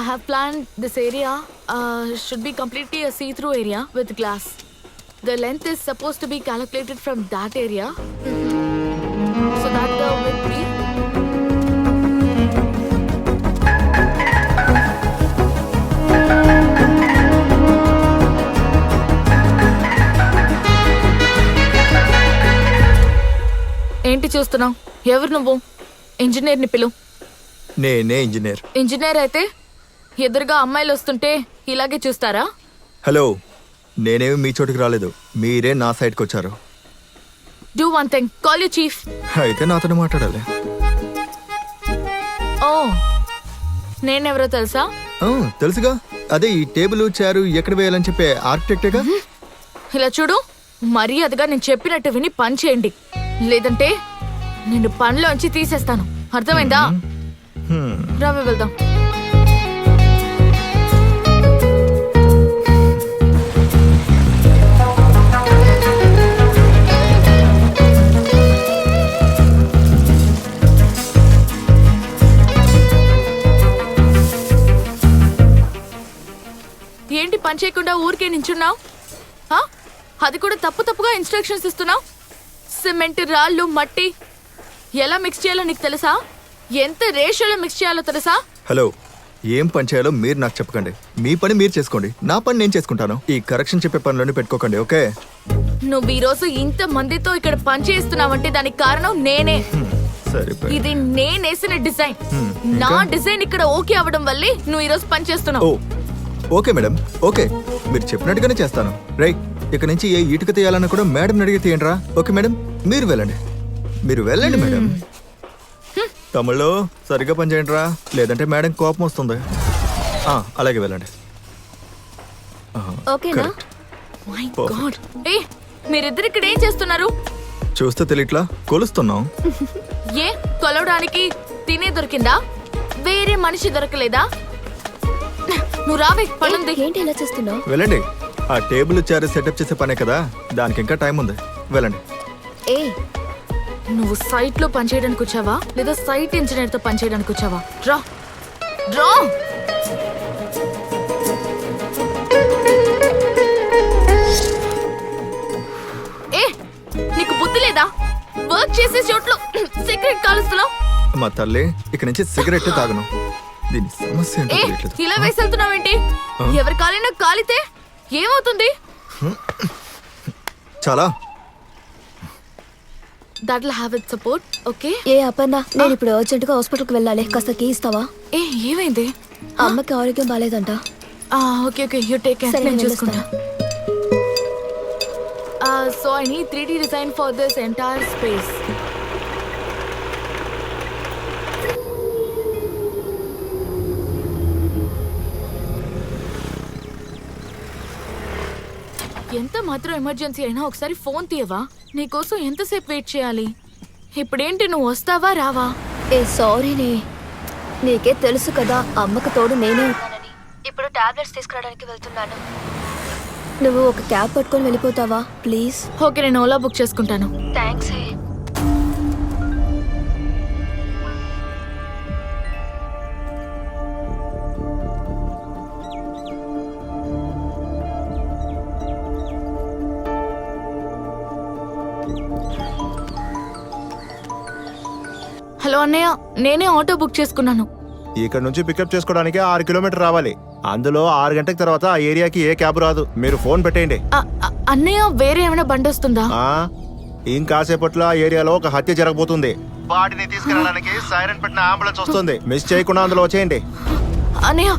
I have planned this area should be completely a see-through area with glass. The length is supposed to be calculated from that area. So that the width be... ఏంటి చూస్తున్నావు? ఎవరు నువ్వు? ఇంజనీర్ని పిలు. నేనే engineer. Engineer అయితే ఎదురుగా అమ్మాయిలు వస్తుంటే ఇలాగే చూస్తారా? హలో, నేనేమి మీ చోటుకి రాలేదు, మీరే నా సైడ్కి వచ్చారు. Do one thing, call you chief. అయితే నాతో మాట్లాడాలి. ఓ, నేనెవరో తెలుసా? తెలుసుగా, అదే ఈ టేబుల్ చైరు ఎక్కడ వేయాలని చెప్పే ఆర్కిటెక్టేగా. ఇలా చూడు, మర్యాదగా నేను చెప్పినట్టు విని పని చేయండి, లేదంటే నిన్ను పనిలోంచి తీసేస్తాను. అర్థమైందా? రావే వెళ్దాం. ఏంటి పని చేయకుండా ఊరికే నించున్నావు? అది కూడా తప్పుగా ఇన్స్ట్రక్షన్స్ ఇస్తున్నావు. సిమెంట్, రాళ్ళు, మట్టి ఎలా మిక్స్ చేయాలో నీకు తెలుసా? ఎంత రేషియోలో మిక్స్ చేయాలో తెలుసా? హలో, ఏం పని చేయాలో మీరు నాకు చెప్పకండి. మీ పని మీరు చేసుకోండి, నా పని నేను చేసుకుంటాను. ఈ కరెక్షన్ చెప్పే పనులన్నీ పెట్టుకోకండి, ఓకే? నువ్వు ఈ రోజు ఇంత మందితో ఇక్కడ పని చేస్తున్నావంటే దానికి కారణం నేనే. ఇది నేనేసిన డిజైన్. నా డిజైన్ ఇక్కడ ఓకే అవ్వడం వల్లే నువ్వు ఈ రోజు పని చేస్తున్నావు. ఓకే మేడం, ఓకే, మీరు చెప్పినట్టుగానే చేస్తాను. రైట్, ఇక నుంచి ఏ ఇటుక తీయాలన్నా కూడా మేడం అడిగి తీయండి రా. ఓకే మేడం, మీరు వెళ్ళండి మేడం. తమిళ్లో సరిగ్గా పని చేయండి రా, లేదంటే మేడం కోపం వస్తుంది. అలాగే వెళ్ళండి. మీరిద్దరు ఇక్కడ ఏం చేస్తున్నారు? చూస్తే తెలియట్లా, కొలుస్తున్నాం. ఏ కొలవడానికి తినే దొరికిందా? వేరే మనిషి దొరకలేదా? నువ్వు రావే, పనుంది. ఏంటి ఇలా చేస్తున్నావు? వెళ్ళండి, ఆ టేబుల్ చైర్ సెటప్ చేసే పనే కదా, దానికి ఇంకా టైం ఉంది. వెళ్ళండి. నువ్వు సైట్ లో పనిచేయడానికి వచ్చావా లేదా సైట్ ఇంజనీర్ తో పనిచేయడానికి వచ్చావా? రా రా. నీకు బుద్ధి లేదా? వర్క్ చేసే చోట్లో సిగరెట్ కాలుస్తున్నావు. మా తల్లి, ఇక నుంచి సిగరెట్ తాగను. దీని సమస్య ఇలా వేసెళ్తున్నావేంటి? ఎవరి కాలినా కాలితే ఏమవుతుంది? చాలా that'll have its support, okay? Aparna, నేను ఇప్పుడు అర్జెంట్ గా హాస్పిటల్ కి వెళ్ళాలి. కాస్త కీ ఇస్తావా? ఏమైంది? అమ్మకి ఆరోగ్యం బాలేదంట. Okay, you take care. నేను చూసుకుంటా. So I need 3D design for this entire space. ఎంత మాత్రం ఎమర్జెన్సీ అయినా ఒకసారి ఫోన్ తీయవా? నీకోసం ఎంతసేపు వెయిట్ చేయాలి? ఇప్పుడేంటి, నువ్వు వస్తావా రావా? సారీనే, నీకే తెలుసు కదా అమ్మకు తోడు నేనే ఉన్నానని. ఇప్పుడు టాబ్లెట్స్ తీసుకురావడానికి వెళ్తున్నాను. నువ్వు ఒక క్యాబ్ పట్టుకొని వెళ్ళిపోతావా ప్లీజ్? ఓకే, నేను ఓలా బుక్ చేసుకుంటాను. థ్యాంక్స్. హలో అన్నయ్య, నేనే ఆటో బుక్ చేసుకున్నాను. ఇక్కడ నుంచి పికప్ చేసుకోవడానికి 6 కిలోమీటర్ రావాలి. అందులో 6 గంటల తర్వాత ఆ ఏరియాకి ఏ క్యాబ్ రాదు. మీరు ఫోన్ పెట్టేయండి. అన్నయ్య, వేరే ఏమైనా బండి వస్తుందా? ఇంకాసేపట్లో ఆ ఏరియాలో ఒక హత్య జరగబోతుంది. బాడీని తీసుకెళ్ళడానికి సైరన్ పెట్టిన అంబులెన్స్ వస్తుంది. మిస్ చేయకుండా అందులో వచ్చేయండి. అన్నయ్య,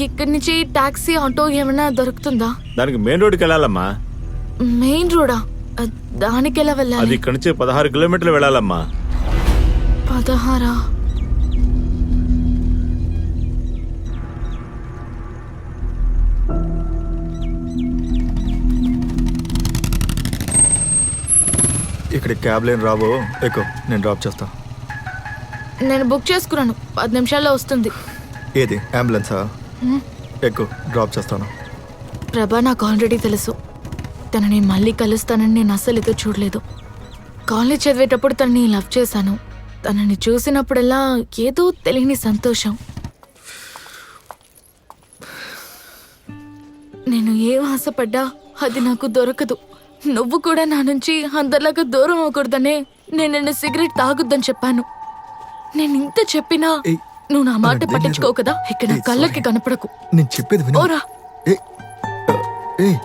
ఇక్కడి నుంచి టాక్సీ, ఆటో ఏమైనా దొరుకుతుందా? దానికి మెయిన్ రోడ్కి వెళ్ళాలమ్మా. మెయిన్ రోడా? దానికి ఎలా వెళ్ళాలి? అది ఇక్కడ నుంచి 16 కిలోమీటర్లు వెళ్ళాలమ్మా. 16? ఇక్కడ క్యాబ్ లేని రాబో, ఎక్కువ నేను డ్రాప్ చేస్తా. నేను బుక్ చేసుకున్నాను, 10 నిమిషాల్లో వస్తుంది. ఏది, అంబులెన్సా? ఎక్కువ డ్రాప్ చేస్తాను. ప్రభా నాకు ఆల్రెడీ తెలుసు. తనని మళ్ళీ కలుస్తానని నేను అస్సలు ఎదురు చూడలేదు. కాలేజ్ చదివేటప్పుడు తనని లవ్ చేశాను. తనని చూసినప్పుడల్లా ఏదో తెలియని సంతోషం. నేను ఏం ఆశపడ్డా అది నాకు దొరకదు. నువ్వు కూడా నా నుంచి అందరిలాగా దూరం అవ్వకూడదనే నేను నిన్ను సిగరెట్ తాగొద్దని చెప్పాను. నేను ఇంత చెప్పినా ఏయ్, నువ్వు నా మాట అదేం లేదు. పట్టించుకోవు కదా. ఇక నా ఏయ్, కళ్ళకి sorry. కనపడకు. నేను చెప్పేది విను. ఓరా. ఏయ్, ఏయ్,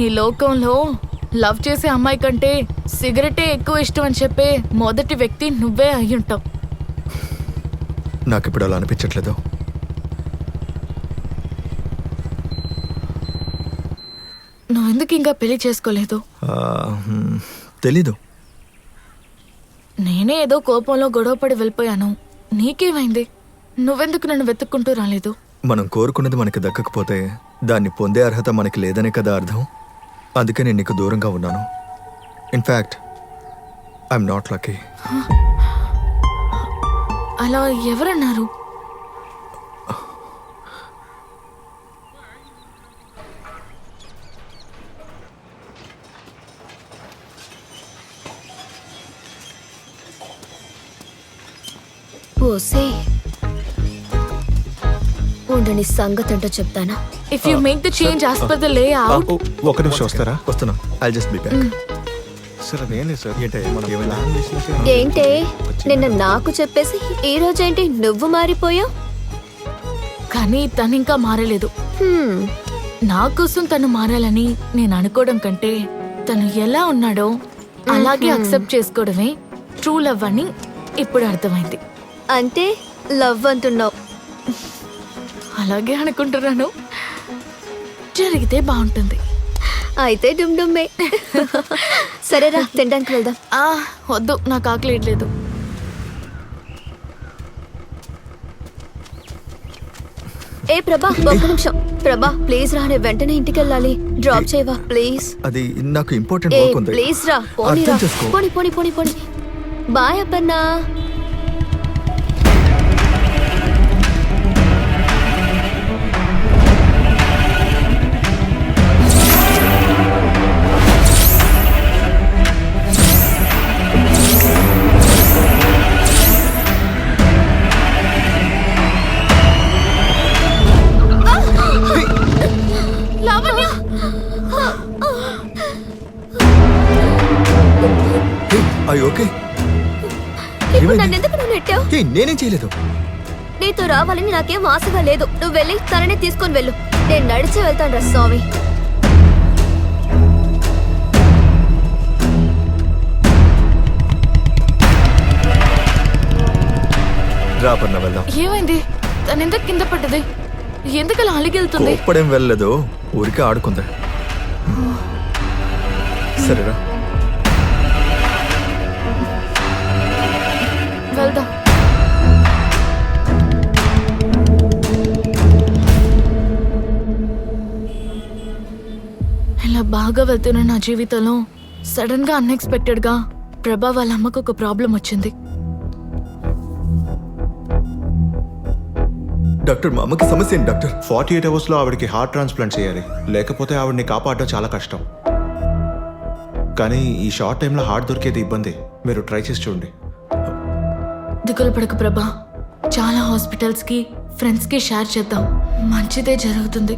ఈ లోకంలో లవ్ చేసే అమ్మాయి కంటే సిగరెటే ఎక్కువ ఇష్టం అని చెప్పే మొదటి వ్యక్తి నువ్వే అయ్యుంటావు. నాకు ఇప్పుడు అలా అనిపించట్లేదు. నువ్వెందుకు ఇంకా పెళ్లి చేసుకోలేదు? ఆ, తెలీదు. నేనే ఏదో కోపంలో గొడవపడి వెళ్ళిపోయాను. నీకేమైంది? నువ్వెందుకు నన్ను వెతుక్కుంటూ రాలేదు? మనం కోరుకున్నది మనకి దక్కకపోతే దాన్ని పొందే అర్హత మనకి లేదనే కదా అర్థం. అందుకే నేను నీకు దూరంగా ఉన్నాను. In fact I'm not lucky. అలా ఎవరన్నారు? ఓసే ఉండని సంగతి ఏంటో చెప్తానా. If you make the change as per the layout. ఒక నిమిషం వస్తారా? వస్తున్నా. I just be back. Sir అదేం లేదు సార్. ఏంటయ్యా, మనం ఏమైనా? ప్లాన్ చేసినట్టే ఏంటే నిన్న నాకు చెప్పేసి ఈ రోజేంటి నువ్వు మారిపోయావు? కానీ తను ఇంకా మారలేదు. నా కోసం తను మారాలని నేను అనుకోవడం కంటే తను ఎలా ఉన్నాడో అలాగే అక్సెప్ట్ చేసుకోవడమే ట్రూ లవ్ అని ఇప్పుడు అర్థమైంది. అంటే లవ్ అంటున్నావు. అలాగే అనుకుంటున్నాను. జరిగితే బాగుంటుంది. అయితే డుమ్ డుమ్మే. సరేరా తినడానికి వెళ్దాం. వద్దు, నాకు ఆకలి లేదు. ఏ ప్రభా ఒక్క నిమిషం. ప్రభా ప్లీజ్ రా, నేను వెంటనే ఇంటికి వెళ్ళాలి. డ్రాప్ చేయవా ప్లీజ్? అది నాకు ఇంపార్టెంట్ ఏ వర్క్ ఉంది. ప్లీజ్ రా, పోనీ అర్థం రా. చేసుకో. పోనీ పోనీ పోనీ పోనీ. బాయ్ అప్పన్నా. లావణ్య, అయ్యి ఓకే. ఇప్పుడు నన్ను ఎందుకు నువ్వు నెట్టావు? నేనేం చేయలేదు. నీతో రావాలని నాకేం ఆశగా లేదు. నువ్వు వెళ్ళి తననే తీసుకొని వెళ్ళు. నేను నడిచి వెళ్తాను రా స్వామి. రాపన్న వెళ్దాం. ఏమైంది? తను ఎందుకు కింద పడ్డది? ఎందుకు అలా అలిగెళ్తుంది? కోప్పడేం వెళ్ళలేదు, ఊరికే ఆడుకుంది. సరేరా. వెళ్దాం. ఇలా బాగా వెళ్తున్న నా జీవితంలో సడన్ గా అన్ఎక్స్పెక్టెడ్ గా ప్రభా వాళ్ళ అమ్మకు ఒక ప్రాబ్లం వచ్చింది. డాక్టర్, మా అమ్మకి సమస్య ఏంటి డాక్టర్? 48 hours లో ఆవిడకి హార్ట్ ట్రాన్స్ప్లాంట్ చేయాలి. లేకపోతే ఆవిడని కాపాడడం చాలా కష్టం. కానీ ఈ షార్ట్ టైంలో హార్ట్ దొరికేది ఇబ్బంది. మీరు ట్రై చేసి చూడండి. దిగులు పడకు ప్రభా. చాలా హాస్పిటల్స్ కి ఫ్రెండ్స్ కి షేర్ చేద్దాం. మంచిదే జరుగుతుంది.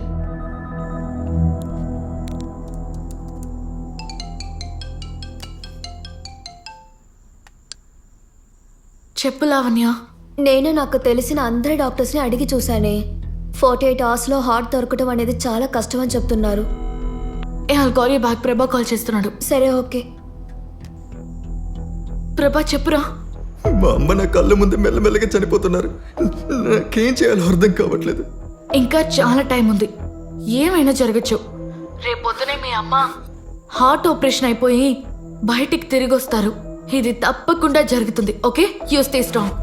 చెప్పు లావణ్య. నేను నాకు తెలిసిన అందరి డాక్టర్స్ని అడిగి చూశానే. 48 hours లో హార్ట్ దొరకటం అనేది చాలా కష్టం అని చెప్తున్నారు. I'll call you back. ప్రభా కాల్ చేస్తున్నాడు. సరే ఓకే. ప్రభా చెప్పురా. మా అమ్మ నా కళ్ళ ముందు మెల్లమెల్లగా చనిపోతున్నారు. నాకేం చేయాలో అర్థం కావట్లేదు. ఇంకా చాలా టైం ఉంది. ఏమైనా జరగచ్చు. రేపొద్దునే మీ అమ్మ హార్ట్ ఆపరేషన్ అయిపోయి బయటికి తిరిగి వస్తారు. ఇది తప్పకుండా జరుగుతుంది. Okay, you stay strong.